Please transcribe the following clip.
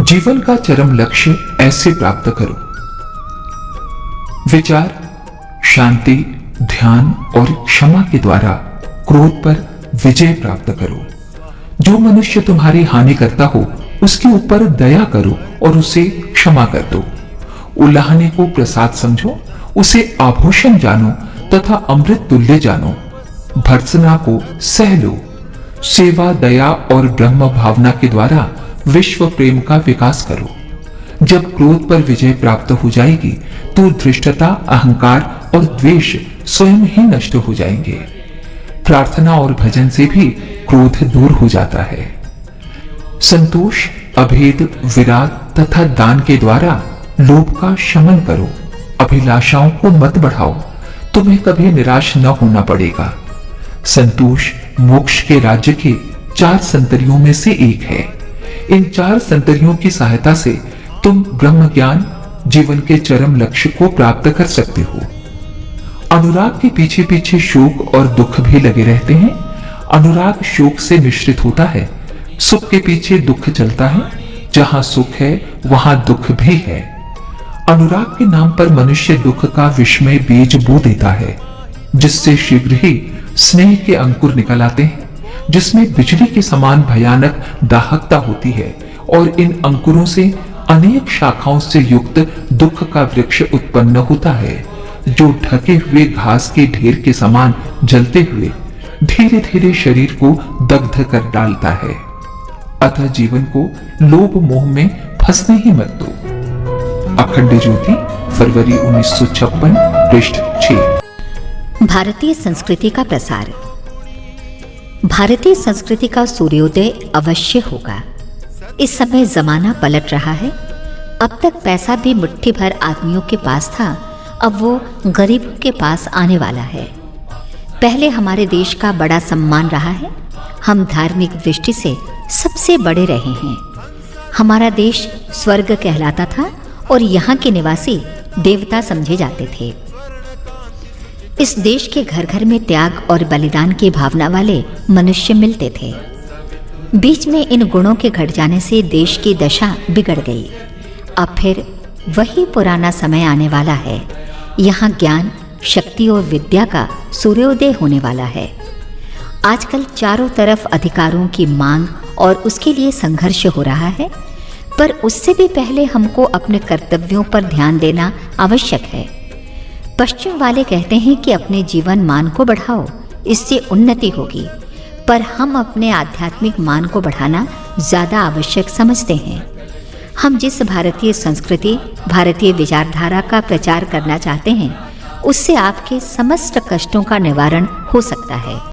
जीवन का चरम लक्ष्य ऐसे प्राप्त करो। विचार, शांति, ध्यान और क्षमा के द्वारा क्रोध पर विजय प्राप्त करो। जो मनुष्य तुम्हारी हानि करता हो उसके ऊपर दया करो और उसे क्षमा कर दो। उल्लाहने को प्रसाद समझो, उसे आभूषण जानो तथा अमृत तुल्य जानो। भर्त्सना को सह लो। सेवा, दया और ब्रह्म भावना के द्वारा विश्व प्रेम का विकास करो। जब क्रोध पर विजय प्राप्त हो जाएगी तो धृष्टता, अहंकार और द्वेष स्वयं ही नष्ट हो जाएंगे। प्रार्थना और भजन से भी क्रोध दूर हो जाता है। संतोष, अभेद, विराग तथा दान के द्वारा लोभ का शमन करो। अभिलाषाओं को मत बढ़ाओ, तुम्हें कभी निराश न होना पड़ेगा। संतोष मोक्ष के राज्य के 4 संतरियों में से एक है। इन 4 संतरियों की सहायता से तुम ब्रह्म ज्ञान, जीवन के चरम लक्ष्य को प्राप्त कर सकते हो। अनुराग के पीछे पीछे शोक और दुख भी लगे रहते हैं। अनुराग शोक से मिश्रित होता है। सुख के पीछे दुख चलता है। जहां सुख है वहां दुख भी है। अनुराग के नाम पर मनुष्य दुख का विषमय बीज बो देता है, जिससे शीघ्र ही स्नेह के अंकुर निकल आते हैं, जिसमें बिजली के समान भयानक दाहकता होती है, और इन अंकुरों से अनेक शाखाओं से युक्त दुख का वृक्ष उत्पन्न होता है, जो ढके हुए घास के ढेर के समान जलते हुए धीरे धीरे शरीर को दग्ध कर डालता है। अतः जीवन को लोभ मोह में फंसने ही मत दो। अखंड ज्योति, फरवरी 1956, पृष्ठ 6। भारतीय संस्कृति का प्रसार। भारतीय संस्कृति का सूर्योदय अवश्य होगा। इस समय जमाना पलट रहा है। अब तक पैसा भी मुट्ठी भर आदमियों के पास था, अब वो गरीबों के पास आने वाला है। पहले हमारे देश का बड़ा सम्मान रहा है। हम धार्मिक दृष्टि से सबसे बड़े रहे हैं। हमारा देश स्वर्ग कहलाता था और यहाँ के निवासी देवता समझे जाते थे। इस देश के घर घर में त्याग और बलिदान की भावना वाले मनुष्य मिलते थे। बीच में इन गुणों के घट जाने से देश की दशा बिगड़ गई। अब फिर वही पुराना समय आने वाला है। यहाँ ज्ञान, शक्ति और विद्या का सूर्योदय होने वाला है। आजकल चारों तरफ अधिकारों की मांग और उसके लिए संघर्ष हो रहा है, पर उससे भी पहले हमको अपने कर्तव्यों पर ध्यान देना आवश्यक है। पश्चिम वाले कहते हैं कि अपने जीवन मान को बढ़ाओ, इससे उन्नति होगी, पर हम अपने आध्यात्मिक मान को बढ़ाना ज़्यादा आवश्यक समझते हैं। हम जिस भारतीय संस्कृति, भारतीय विचारधारा का प्रचार करना चाहते हैं, उससे आपके समस्त कष्टों का निवारण हो सकता है।